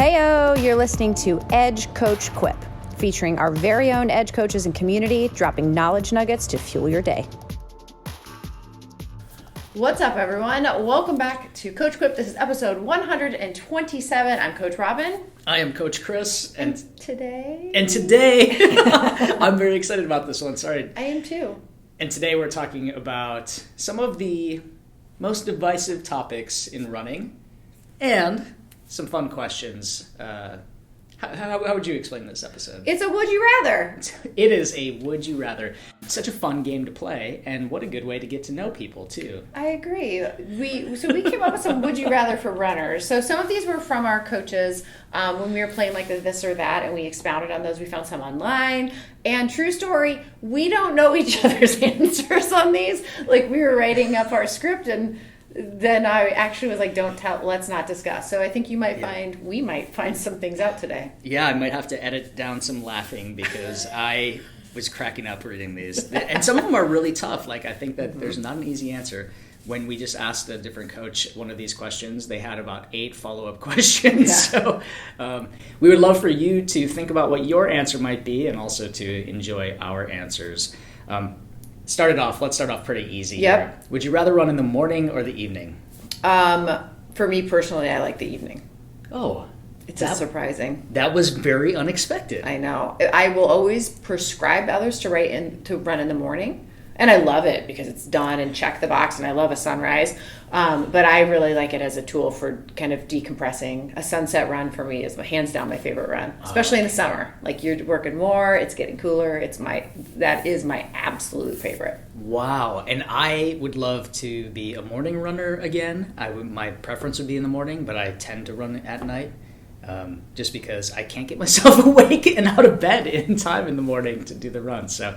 Heyo, you're listening to Edge Coach Quip, featuring our very own Edge coaches and community, dropping knowledge nuggets to fuel your day. What's up, everyone? Welcome back to Coach Quip. This is episode 127. I'm Coach Robyn. I am Coach Chris. And today, I'm very excited about this one. Sorry. I am too. And today we're talking about some of the most divisive topics in running and some fun questions. How would you explain this episode? It's a would you rather. It is a would you rather. Such a fun game to play, and what a good way to get to know people too. I agree. We came up with some would you rather for runners. So some of these were from our coaches when we were playing like the this or that, and we expounded on those. We found some online. And true story, we don't know each other's answers on these. Like, we were writing up our script, and then I actually was like, let's not discuss. So I think we might find some things out today. Yeah, I might have to edit down some laughing because I was cracking up reading these. And some of them are really tough. Like, I think that there's not an easy answer. When we just asked a different coach one of these questions, they had about 8 follow-up questions. Yeah. So we would love for you to think about what your answer might be and also to enjoy our answers. Let's start off pretty easy. Yep. Here. Would you rather run in the morning or the evening? For me personally, I like the evening. Oh, it's surprising. That was very unexpected. I know. I will always prescribe others to run in the morning, and I love it because it's done and check the box, and I love a sunrise. But I really like it as a tool for kind of decompressing. A sunset run for me is hands down my favorite run, especially in the summer. Like, you're working more, it's getting cooler. That is my absolute favorite. Wow. And I would love to be a morning runner again. My preference would be in the morning, but I tend to run at night. Just because I can't get myself awake and out of bed in time in the morning to do the run. So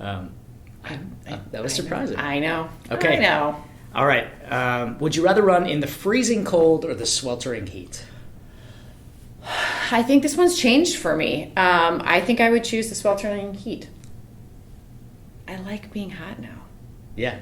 that was surprising. I know. Okay. I know. All right. Would you rather run in the freezing cold or the sweltering heat? I think this one's changed for me. I think I would choose the sweltering heat. I like being hot now. Yeah.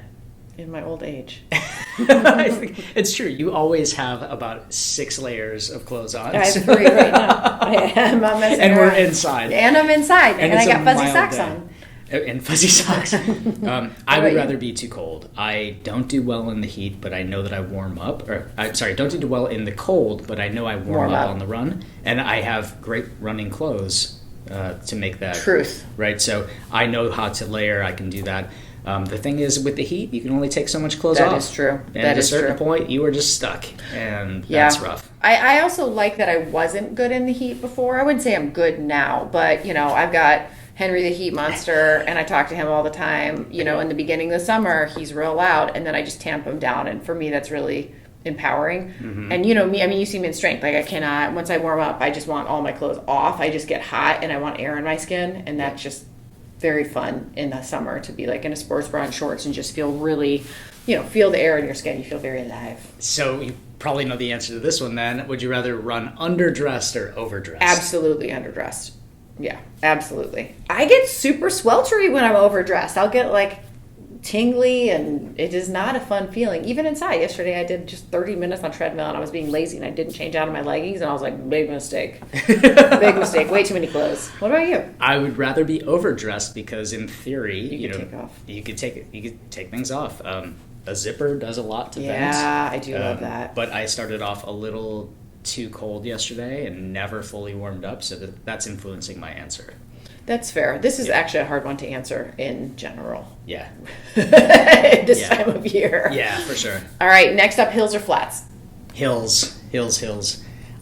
In my old age. I think it's true. You always have about 6 layers of clothes on. I have 3 right now. I'm not messing and around. We're inside. And I'm inside. And I got fuzzy socks on. And fuzzy socks. I would rather be too cold. I don't do well in the heat, but I know that I warm up. Don't do well in the cold, but I know I warm up on the run. And I have great running clothes to make that. Truth. Right? So I know how to layer. I can do that. The thing is, with the heat, you can only take so much clothes off. That is true. And at a certain point, you are just stuck. And that's rough. I also like that I wasn't good in the heat before. I wouldn't say I'm good now, but, I've got Henry the Heat Monster, and I talk to him all the time. In the beginning of the summer, he's real loud, and then I just tamp him down. And for me, that's really empowering. Mm-hmm. And me, you see me in strength. Like, I cannot, once I warm up, I just want all my clothes off. I just get hot, and I want air in my skin, and that's just very fun in the summer to be like in a sports bra and shorts and just feel really, feel the air in your skin. You feel very alive. So you probably know the answer to this one then. Would you rather run underdressed or overdressed? Absolutely underdressed. Yeah, absolutely. I get super sweltery when I'm overdressed. I'll get like tingly, and it is not a fun feeling. Even inside. Yesterday I did just 30 minutes on treadmill, and I was being lazy, and I didn't change out of my leggings, and I was like, big mistake. Big mistake. Way too many clothes. What about you? I would rather be overdressed because in theory, you could take things off. A zipper does a lot to things. Yeah, I do love that. But I started off a little too cold yesterday and never fully warmed up, so that's influencing my answer. That's fair. This is actually a hard one to answer in general. Yeah. This time of year. Yeah, for sure. All right, next up, hills or flats? Hills.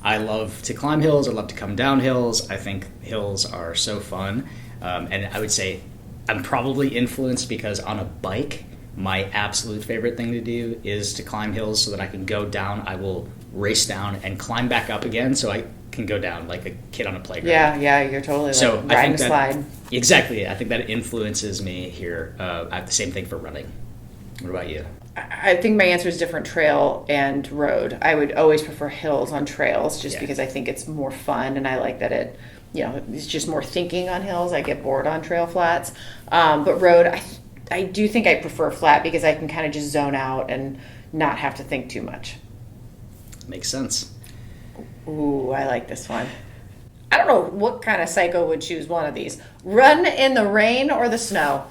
I love to climb hills. I love to come down hills. I think hills are so fun. And I would say I'm probably influenced because on a bike, my absolute favorite thing to do is to climb hills so that I can go down. I will race down and climb back up again so I can go down like a kid on a playground. Yeah, you're totally riding a slide. Exactly. I think that influences me here. I have the same thing for running. What about you? I think my answer is different, trail and road. I would always prefer hills on trails just because I think it's more fun, and I like that it's just more thinking on hills. I get bored on trail flats. But road, I do think I prefer flat because I can kind of just zone out and not have to think too much. Makes sense. Ooh, I like this one. I don't know what kind of psycho would choose one of these. Run in the rain or the snow?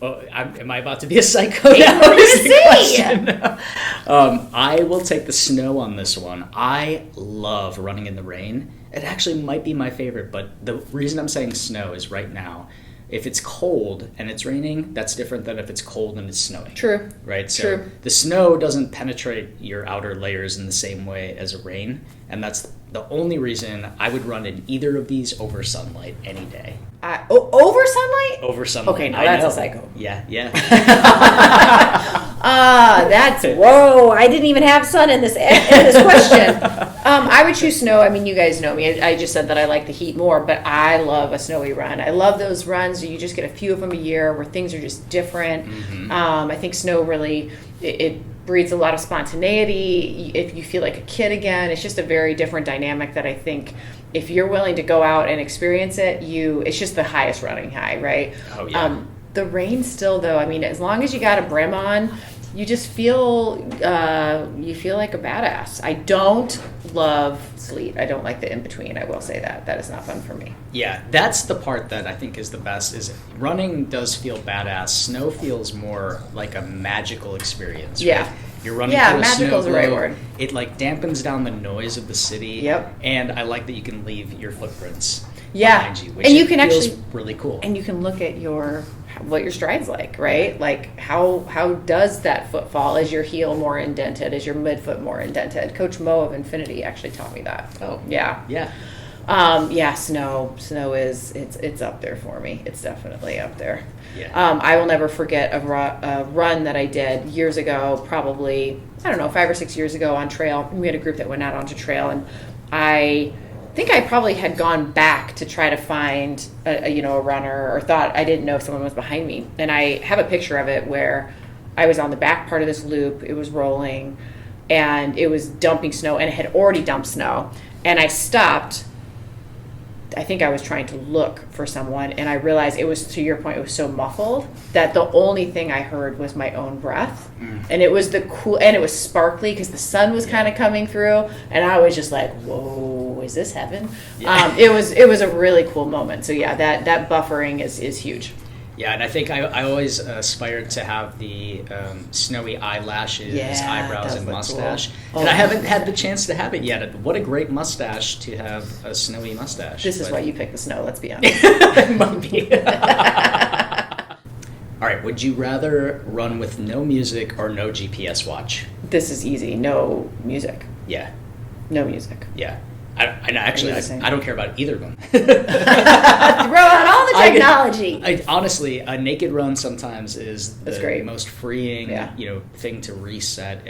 Oh, am I about to be a psycho now? We're gonna see. I will take the snow on this one. I love running in the rain. It actually might be my favorite, but the reason I'm saying snow is right now, if it's cold and it's raining, that's different than if it's cold and it's snowing. True. Right? So True. the snow doesn't penetrate your outer layers in the same way as a rain, and that's the only reason I would run in either of these over sunlight any day. Over sunlight? Over sunlight. Okay, now I that's know. a psycho. Yeah. Whoa, I didn't even have sun in this question. I would choose snow. I mean, you guys know me. I just said that I like the heat more, but I love a snowy run. I love those runs. You just get a few of them a year where things are just different. Mm-hmm. I think snow really, it breeds a lot of spontaneity. If you feel like a kid again, it's just a very different dynamic that I think if you're willing to go out and experience it, it's just the highest running high, right? Oh, yeah. The rain still, though, I mean, as long as you got a brim on, you just feel like a badass. I don't love sleet. I don't like the in-between. I will say that. That is not fun for me. Yeah, that's the part that I think is the best, is running does feel badass. Snow feels more like a magical experience, right? Yeah. You're running Yeah, through a magical is the snow right globe. word. It like dampens down the noise of the city. Yep. And I like that you can leave your footprints behind you, which and you can feels actually really cool. And you can look at what your stride's like, right? Like how does that foot fall? Is your heel more indented? Is your midfoot more indented? Coach Mo of Infinity actually taught me that. Oh. Yeah. Yeah. Snow is it's up there for me. It's definitely up there. Yeah. I will never forget a run that I did years ago, probably, I don't know, 5 or 6 years ago on trail. We had a group that went out onto trail, and I think I probably had gone back to try to find a runner, or thought I didn't know if someone was behind me. And I have a picture of it where I was on the back part of this loop. It was rolling, and it was dumping snow, and it had already dumped snow. And I stopped. I think I was trying to look for someone, and I realized it was, to your point, it was so muffled that the only thing I heard was my own breath. And it was and it was sparkly because the sun was kind of coming through, and I was just like, whoa, is this heaven? Yeah. It was a really cool moment. So yeah, that buffering is huge. Yeah, and I think I always aspired to have the snowy eyelashes, Yeah, eyebrows, that and look mustache. cool. And I haven't had the chance to have it yet. What a great mustache to have a snowy mustache. This is But- why you picked the snow, let's be honest. It might be. All right, would you rather run with no music or no GPS watch? This is easy. No music. Yeah, No music. yeah. Actually, the same. I don't care about either of them. Throw out all the technology. Honestly, a naked run sometimes is That's the great. most freeing, Yeah. thing to reset.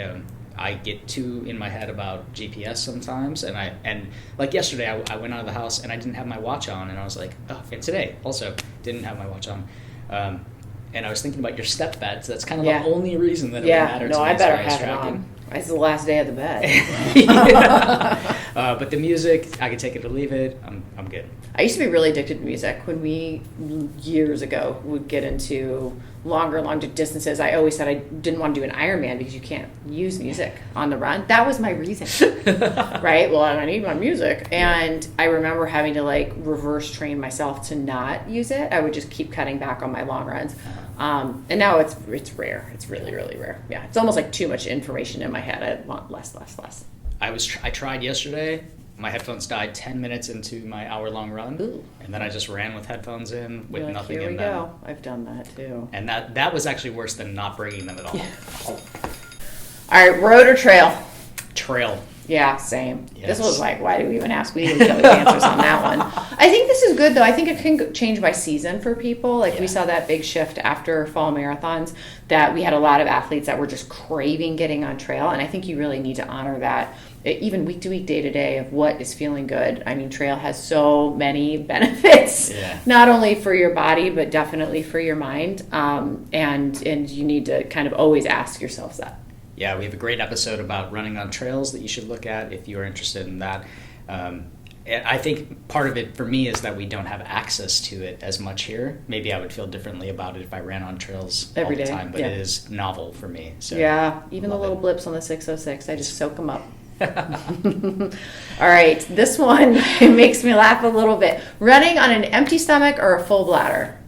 I get too in my head about GPS sometimes, and like yesterday, I went out of the house and I didn't have my watch on, and I was like, oh, and today also didn't have my watch on. And I was thinking about your step beds. That's kind of Yeah. the only reason that it would Yeah, matter no, to me. I as better far as have it tracking. on. It's the last day of the bed. But the music, I could take it or leave it. I'm good. I used to be really addicted to music. When we, years ago, would get into longer distances, I always said I didn't want to do an Ironman because you can't use music on the run. That was my reason. Right? Well, I need my music. And I remember having to reverse train myself to not use it. I would just keep cutting back on my long runs. And now it's rare. It's really, really rare. Yeah. It's almost like too much information in my head. I want less. I tried yesterday. My headphones died 10 minutes into my hour-long run, Ooh. And then I just ran with headphones in with You're like, nothing here in we them. go. I've done that too. And that was actually worse than not bringing them at all. All right, road or trail? Trail. Yeah, same. Yes. This was why do we even ask? We didn't know the answers on that one. I think this is good, though. I think it can change by season for people. We Yeah. saw that big shift after fall marathons, that we had a lot of athletes that were just craving getting on trail. And I think you really need to honor that, even week to week, day to day, of what is feeling good. I mean, trail has so many benefits, Yeah. not only for your body, but definitely for your mind. And you need to kind of always ask yourselves that. Yeah, we have a great episode about running on trails that you should look at if you are interested in that. And I think part of it for me is that we don't have access to it as much here. Maybe I would feel differently about it if I ran on trails Every all the day, time, but yeah. it is novel for me. So Yeah, even the love little it. blips on the 606, I just soak them up. All right, this one makes me laugh a little bit. Running on an empty stomach or a full bladder?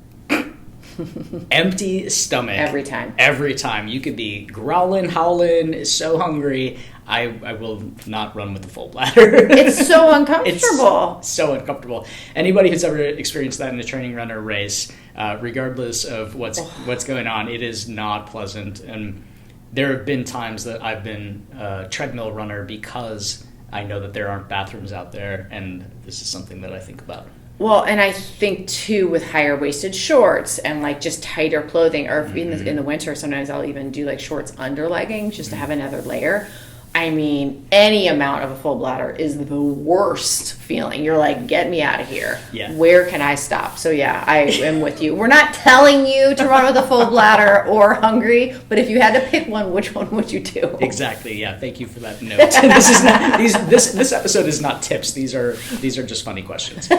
Empty stomach. Every time. Every time. You could be growling, howling, so hungry. I will not run with a full bladder. It's so uncomfortable. It's so uncomfortable. Anybody who's ever experienced that in a training run or race, regardless of what's going on, it is not pleasant. And there have been times that I've been a treadmill runner because I know that there aren't bathrooms out there, and this is something that I think about. Well, and I think too with higher waisted shorts and like just tighter clothing, or in the winter, sometimes I'll even do like shorts under leggings just to have another layer. I mean, any amount of a full bladder is the worst feeling. You're like, get me out of here. Yeah. Where can I stop? So yeah, I am with you. We're not telling you to run with a full bladder or hungry, but if you had to pick one, which one would you do? Exactly. Yeah. Thank you for that note. This is not this episode is not tips. These are just funny questions. All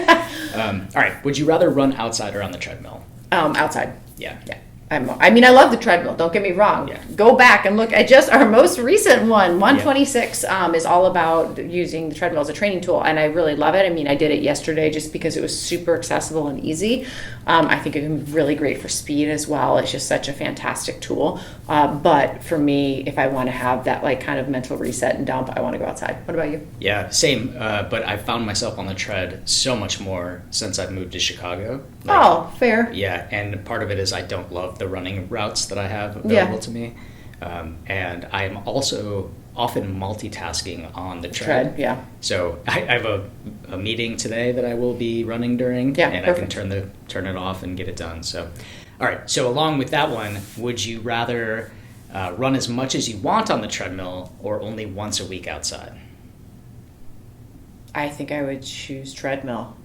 right. Would you rather run outside or on the treadmill? Outside. Yeah. Yeah. I mean, I love the treadmill. Don't get me wrong. Yeah. Go back and look at just our most recent one. 126 is all about using the treadmill as a training tool, and I really love it. I mean, I did it yesterday just because it was super accessible and easy. I think it can be really great for speed as well. It's just such a fantastic tool. But for me, if I want to have that like kind of mental reset and dump, I want to go outside. What about you? Yeah, same. But I found myself on the tread so much more since I've moved to Chicago. Oh, fair. Yeah, and part of it is I don't love the running routes that I have available to me. And I'm also often multitasking on the tread. Yeah. So I have a meeting today that I will be running during, and perfect. I can turn it off and get it done. So, all right. So along with that one, would you rather run as much as you want on the treadmill or only once a week outside? I think I would choose treadmill.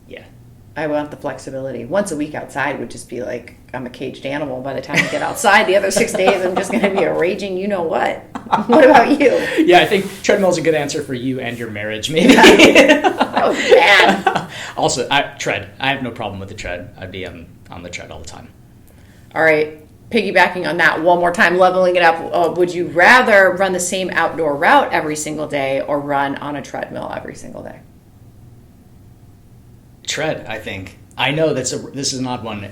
Yeah. I want the flexibility. Once a week outside would just be like I'm a caged animal by the time I get outside. The other 6 days, I'm just going to be a raging you know what. What about you? Yeah, I think treadmill's a good answer for you and your marriage, maybe. That was bad. Also, tread. I have no problem with the tread. I'd be on the tread all the time. All right. Piggybacking on that one more time, leveling it up, would you rather run the same outdoor route every single day or run on a treadmill every single day? Tread, I think. I know this is an odd one.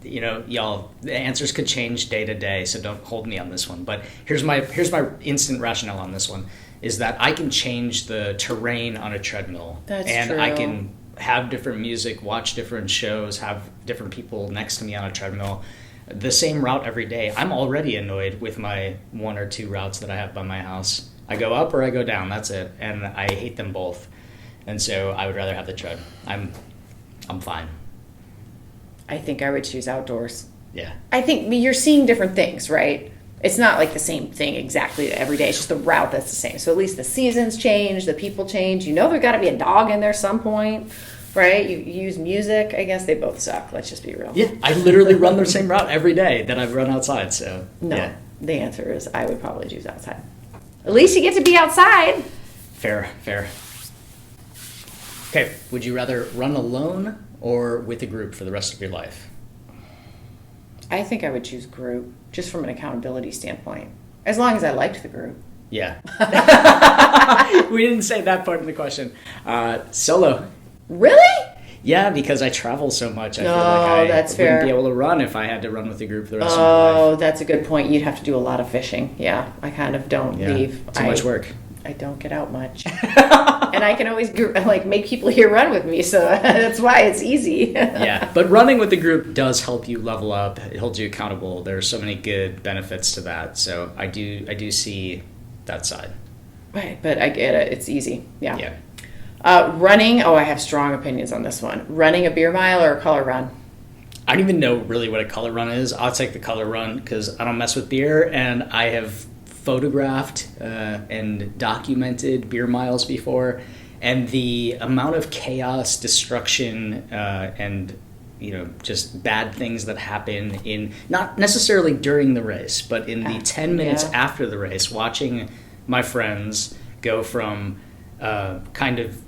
You know, y'all, the answers could change day to day, so don't hold me on this one. But here's my instant rationale on this one, is that I can change the terrain on a treadmill. That's and true. I can have different music, watch different shows, have different people next to me on a treadmill. The same route every day. I'm already annoyed with my 1 or 2 routes that I have by my house. I go up or I go down, that's it. And I hate them both. And so I would rather have the tread. I'm fine. I think I would choose outdoors. Yeah. I think you're seeing different things, right? It's not like the same thing exactly every day. It's just the route that's the same. So at least the seasons change, the people change. You know there's got to be a dog in there some point, right? You use music. I guess they both suck. Let's just be real. Yeah, I literally run the same route every day that I've run outside. So No, yeah. The answer is I would probably choose outside. At least you get to be outside. Fair. Okay, would you rather run alone or with a group for the rest of your life? I think I would choose group, just from an accountability standpoint. As long as I liked the group. Yeah. We didn't say that part of the question. Solo. Really? Yeah, because I travel so much. I feel Oh, like that's I fair. wouldn't be able to run if I had to run with the group for the rest of my Oh, life. that's a good point. You'd have to do a lot of fishing. Yeah, I kind of don't leave. Too much work. I don't get out much. And I can always make people here run with me, so that's why it's easy. Yeah, but running with the group does help you level up. It holds you accountable. There are so many good benefits to that. So I do see that side. Right, but I get it. It's easy. Yeah. Yeah. Running. Oh, I have strong opinions on this one. Running a beer mile or a color run? I don't even know really what a color run is. I'll take the color run because I don't mess with beer, and I have photographed and documented beer miles before, and the amount of chaos, destruction, and just bad things that happen in, not necessarily during the race, but in the 10 minutes after the race, watching my friends go from kind of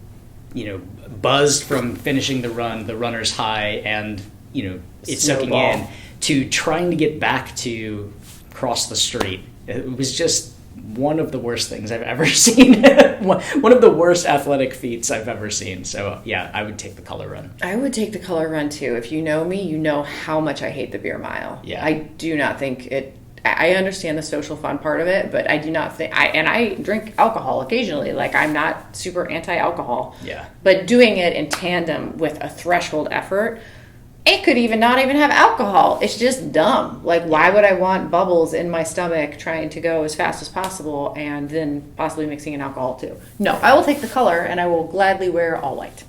buzzed from finishing the run, the runner's high, and it's soaking in, to trying to get back to cross the street. It was just one of the worst things I've ever seen. One of the worst athletic feats I've ever seen. So yeah, I would take the color run. I would take the color run too. If you know me, you know how much I hate the beer mile. Yeah. I do not think it. I understand the social fun part of it, but I do not think. I drink alcohol occasionally. Like, I'm not super anti-alcohol. Yeah. But doing it in tandem with a threshold effort, it could even not even have alcohol. It's just dumb. Like, why would I want bubbles in my stomach trying to go as fast as possible and then possibly mixing in alcohol too? No, I will take the color and I will gladly wear all white.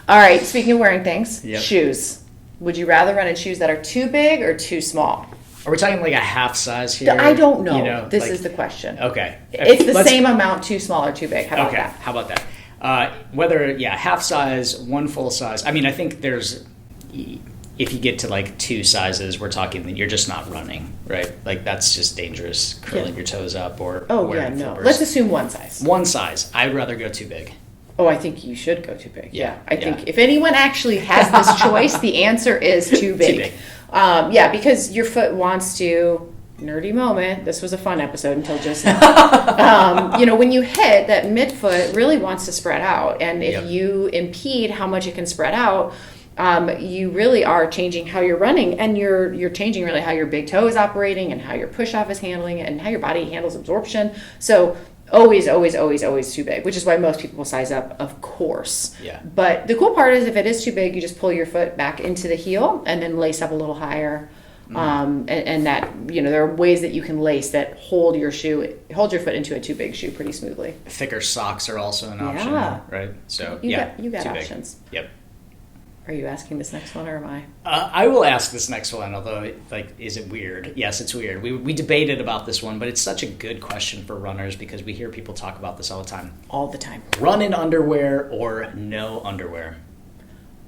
All right, speaking of wearing things, Yep. Shoes. Would you rather run in shoes that are too big or too small? Are we talking like a half size here? I don't know. You know, this like- is the question. Okay. It's the Let's- same amount, too small or too big. How about Okay, that? how about that? Half size, one full size. I mean, I think there's, if you get to like two sizes, we're talking that you're just not running, right? Like, that's just dangerous, curling your toes up or wearing flippers. Let's assume one size. One size. I'd rather go too big. Oh, I think you should go too big. Yeah, I think if anyone actually has this choice, the answer is too big. Too big. Because your foot wants to. Nerdy moment. This was a fun episode until just now. When you hit, that midfoot really wants to spread out, and if you impede how much it can spread out, you really are changing how you're running, and you're changing really how your big toe is operating, and how your push off is handling it, and how your body handles absorption. So always, always, always, always too big, which is why most people will size up, of course. Yeah. But the cool part is if it is too big, you just pull your foot back into the heel and then lace up a little higher. And that, there are ways that you can lace that hold your foot into a too big shoe pretty smoothly. Thicker socks are also an option, right? So you got too big. options. Yep. Are you asking this next one or am I? I will ask this next one, although, is it weird? Yes, it's weird. We debated about this one, but it's such a good question for runners because we hear people talk about this all the time. All the time. Run in underwear or no underwear?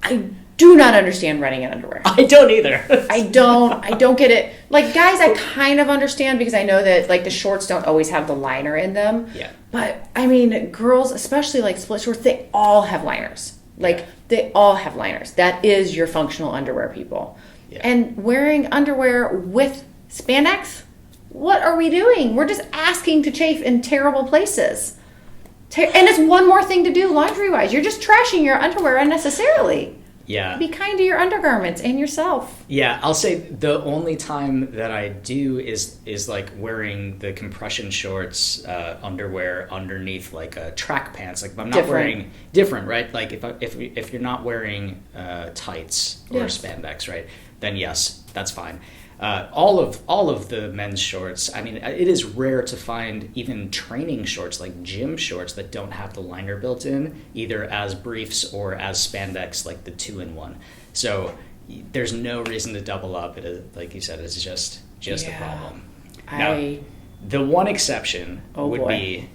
I do not understand running in underwear. I don't either. I don't get it. Like, guys, I kind of understand because I know that, like, the shorts don't always have the liner in them. Yeah. But, I mean, girls, especially, like, split shorts, they all have liners. Like, they all have liners. That is your functional underwear, people. Yeah. And wearing underwear with spandex? What are we doing? We're just asking to chafe in terrible places. And it's one more thing to do laundry-wise. You're just trashing your underwear unnecessarily. Yeah. Be kind to your undergarments and yourself. Yeah, I'll say the only time that I do is like wearing the compression shorts, underwear underneath like track pants. Like if I'm not wearing different, right? Like if you're not wearing tights or spandex, right? Then yes, that's fine. All of the men's shorts. I mean, it is rare to find even training shorts like gym shorts that don't have the liner built in, either as briefs or as spandex, like the 2-in-1. So there's no reason to double up. It is, like you said, it's just a problem. Now, the one exception would be.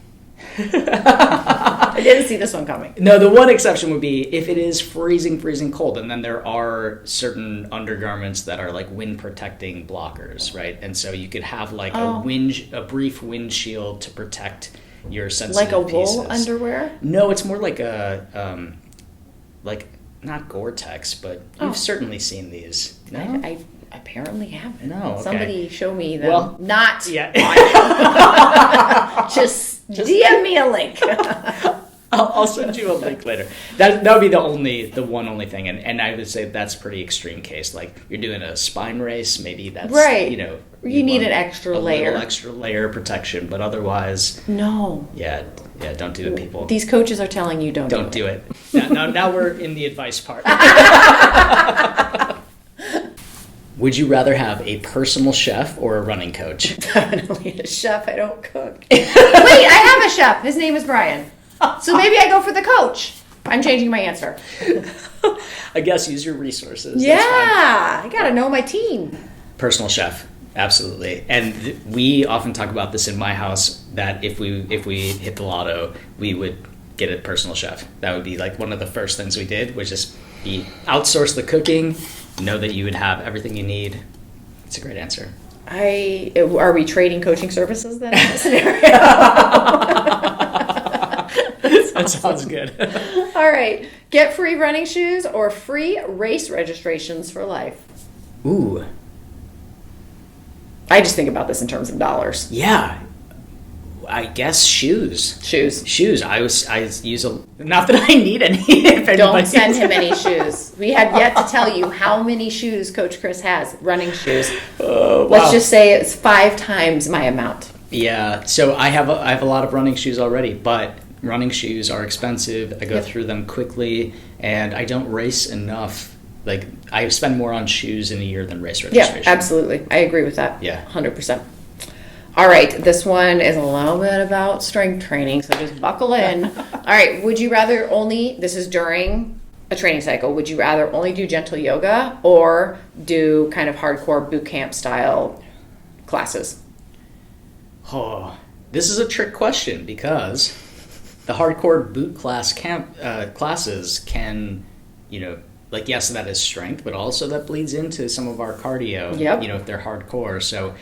I didn't see this one coming. No, the one exception would be if it is freezing cold, and then there are certain undergarments that are like wind protecting blockers, right? And so you could have like a brief windshield to protect your sensitive like a pieces. wool underwear? No, it's more like a like not Gore-Tex, but you've certainly seen these. No? I apparently haven't. No, okay. Somebody show me them. Well, not yeah. just DM me a link. I'll send you a link later. That would be the only thing, and I would say that's a pretty extreme case. Like you're doing a spine race, maybe that's right. You need an extra layer, little extra layer of protection, but otherwise, no. Yeah, don't do it, people. These coaches are telling you don't do it. Now we're in the advice part. Would you rather have a personal chef or a running coach? I don't need a chef. I don't cook. Wait, I have a chef. His name is Brian. So maybe I go for the coach. I'm changing my answer. I guess use your resources. Yeah, I gotta know my team. Personal chef, absolutely. And we often talk about this in my house that if we hit the lotto, we would get a personal chef. That would be like one of the first things we did, was just outsource the cooking. Know that you would have everything you need. It's a great answer. Are we trading coaching services then in this scenario? That sounds good. All right. Get free running shoes or free race registrations for life. Ooh. I just think about this in terms of dollars. Yeah. I guess shoes. Shoes. I use not that I need any. If Don't send him any shoes. We have yet to tell you how many shoes Coach Chris has, running shoes. Let's just say it's 5 times my amount. Yeah. So I have a lot of running shoes already, but running shoes are expensive. I go through them quickly, and I don't race enough. Like, I spend more on shoes in a year than race registration. Yeah, absolutely. I agree with that. Yeah. 100%. All right, this one is a little bit about strength training, so just buckle in. All right, would you rather this is during a training cycle, would you rather only do gentle yoga or do kind of hardcore boot camp style classes? Oh, this is a trick question because the hardcore boot classes can, like, yes, that is strength, but also that bleeds into some of our cardio, if they're hardcore. So,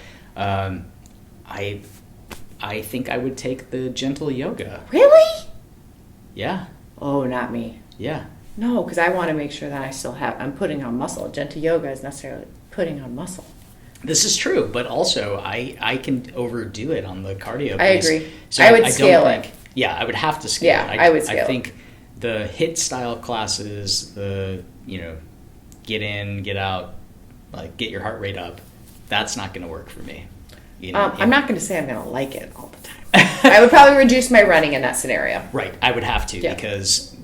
I think I would take the gentle yoga. Really? Yeah. Oh, not me. Yeah. No, because I want to make sure that I'm putting on muscle. Gentle yoga is necessarily putting on muscle. This is true, but also I can overdo it on the cardio piece. I agree. So I would scale it. Yeah, I would have to scale it. I would scale it. I think the HIIT style classes, get in, get out, like get your heart rate up, that's not going to work for me. I'm not going to say I'm going to like it all the time. I would probably reduce my running in that scenario. Right, I would have to because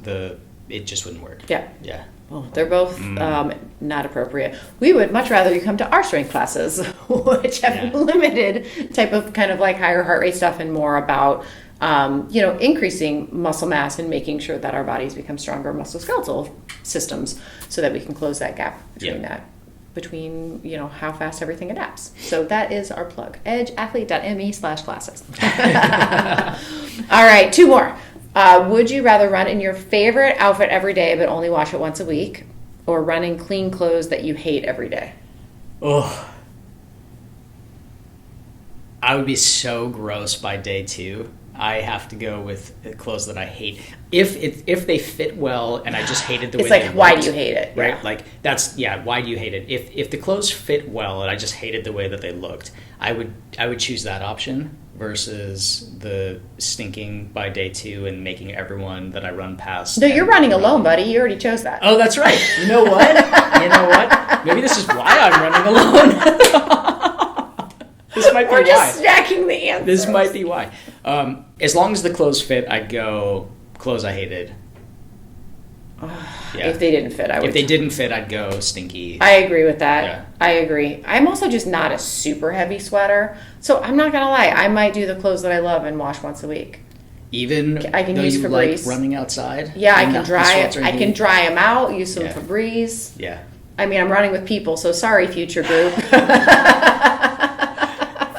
it just wouldn't work. Yeah. Yeah. Well, they're both not appropriate. We would much rather you come to our strength classes, which have limited type of kind of like higher heart rate stuff and more about, increasing muscle mass and making sure that our bodies become stronger musculoskeletal systems so that we can close that gap between how fast everything adapts. So that is our plug. edgeathlete.me/classes. All right, 2 more. Would you rather run in your favorite outfit every day but only wash it once a week, or run in clean clothes that you hate every day? Oh, I would be so gross by day 2. I have to go with clothes that I hate. If they fit well and I just hated the way they looked. It's like, why do you hate it? Right? Yeah. Like, why do you hate it? If the clothes fit well and I just hated the way that they looked, I would choose that option versus the stinking by day 2 and making everyone that I run past. No, you're running alone, buddy. You already chose that. Oh, that's right. You know what? Maybe this is why I'm running alone. This might be We're why. just stacking the answers. This might be why. As long as the clothes fit, I'd go clothes I hated. If they didn't fit, If they didn't fit, I'd go stinky. I agree with that. Yeah. I agree. I'm also just not a super heavy sweater, so I'm not gonna lie. I might do the clothes that I love and wash once a week. Even I can though use you Febreze. like running outside. Yeah, I and can the dry it. sweltering I can heat? dry them out. Use some Yeah. Febreze. Yeah. I mean, I'm running with people, so sorry, future group.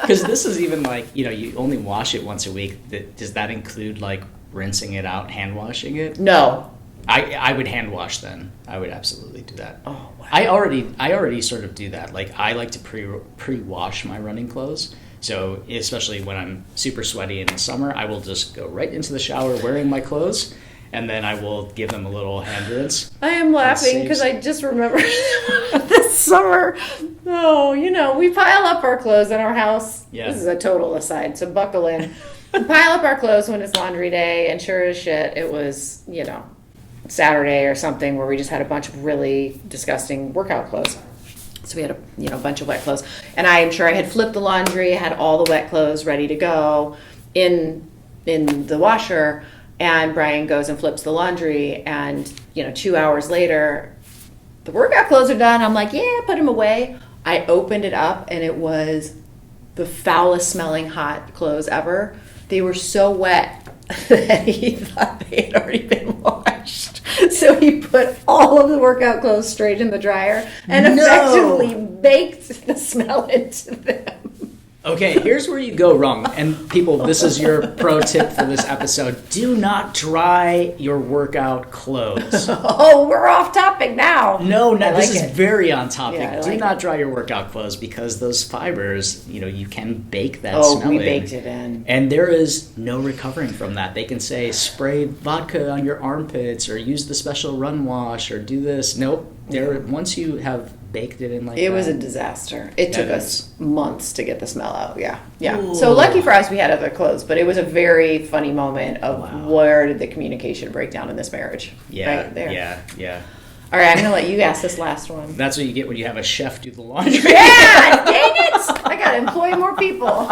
Because this is even like, you only wash it once a week. Does that include like rinsing it out, hand washing it? No. I would hand wash then. I would absolutely do that. Oh, wow. I already sort of do that. Like, I like to pre-wash my running clothes. So especially when I'm super sweaty in the summer, I will just go right into the shower wearing my clothes, and then I will give them a little hand rinse. I am laughing because I just remember this summer. Oh, we pile up our clothes in our house. Yeah. This is a total aside, so buckle in. We pile up our clothes when it's laundry day, and sure as shit, it was, Saturday or something where we just had a bunch of really disgusting workout clothes. So we had a bunch of wet clothes, and I'm sure I had flipped the laundry, had all the wet clothes ready to go in the washer, and Brian goes and flips the laundry, and 2 hours later, the workout clothes are done. I'm like, yeah, put them away. I opened it up, and it was the foulest smelling hot clothes ever. They were so wet that he thought they had already been washed. So he put all of the workout clothes straight in the dryer and effectively baked the smell into them. Okay, here's where you go wrong. And people, this is your pro tip for this episode. Do not dry your workout clothes. Oh, we're off topic now. No, this like is it. very on topic. Yeah, I Do like not it. dry your workout clothes because those fibers, you can bake that Oh, smell we in. baked it in. And there is no recovering from that. They can say spray vodka on your armpits or use the special run wash or do this. Nope. Once you have baked it in like It that? was a disaster. It took That us months to get the smell out. Yeah. So lucky for us, we had other clothes, but it was a very funny moment of where did the communication break down in this marriage? Yeah, Right there. yeah. All right, I'm going to let you ask this last one. That's what you get when you have a chef do the laundry. Yeah, dang it! I got to employ more people.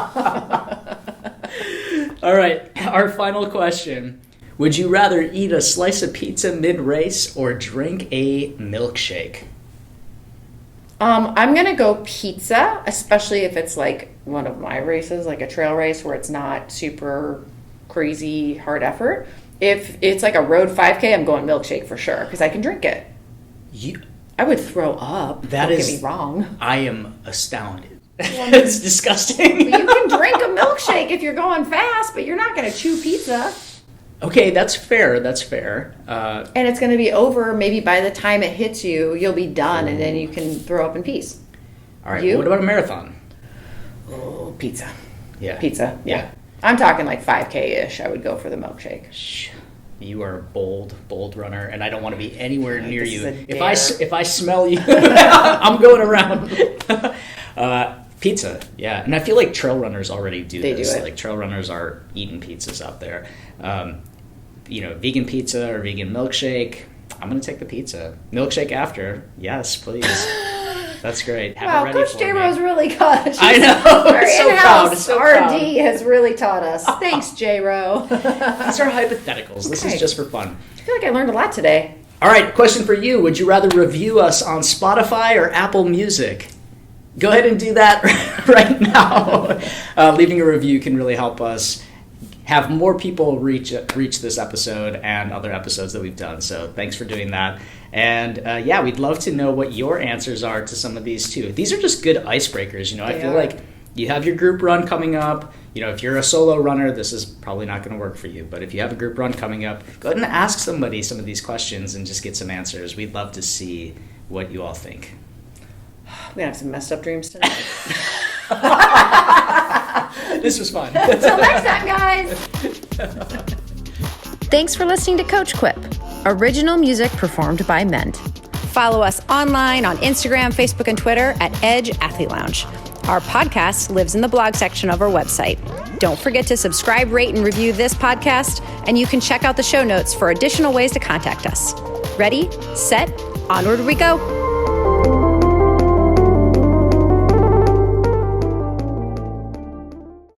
All right, our final question. Would you rather eat a slice of pizza mid-race or drink a milkshake? I'm going to go pizza, especially if it's like one of my races, like a trail race where it's not super crazy hard effort. If it's like a road 5K, I'm going milkshake for sure because I can drink it. I would throw up. That Don't is- get me wrong. I am astounded. It's disgusting. You can drink a milkshake if you're going fast, but you're not going to chew pizza. Okay, that's fair. And it's going to be over maybe by the time it hits you, you'll be done, and then you can throw up in peace. All right, You? what about a marathon? Oh, pizza. Yeah. Pizza, yeah. I'm talking like 5K-ish. I would go for the milkshake. Shh. You are a bold runner, and I don't want to be anywhere near this you. is a If I smell you, I'm going around. Pizza, yeah, and I feel like trail runners already do They this. do it. Like trail runners are eating pizzas out there. Vegan pizza or vegan milkshake. I'm gonna take the pizza. Milkshake after, yes, please. That's great. Have Wow, it ready Coach for J. me. Rose really got it. I know. Our So proud, in-house so RD proud. has really taught us. Thanks, J. Ro. These are hypotheticals. This Okay. is just for fun. I feel like I learned a lot today. All right, question for you. Would you rather review us on Spotify or Apple Music? Go ahead and do that right now. Leaving a review can really help us have more people reach this episode and other episodes that we've done. So thanks for doing that. And we'd love to know what your answers are to some of these too. These are just good icebreakers. I feel like you have your group run coming up. If you're a solo runner, this is probably not going to work for you. But if you have a group run coming up, go ahead and ask somebody some of these questions and just get some answers. We'd love to see what you all think. We're going to have some messed up dreams tonight. This was fun. Until next time, guys. Thanks for listening to Coach Quip, original music performed by Mend. Follow us online on Instagram, Facebook, and Twitter at Edge Athlete Lounge. Our podcast lives in the blog section of our website. Don't forget to subscribe, rate, and review this podcast, and you can check out the show notes for additional ways to contact us. Ready, set, onward we go.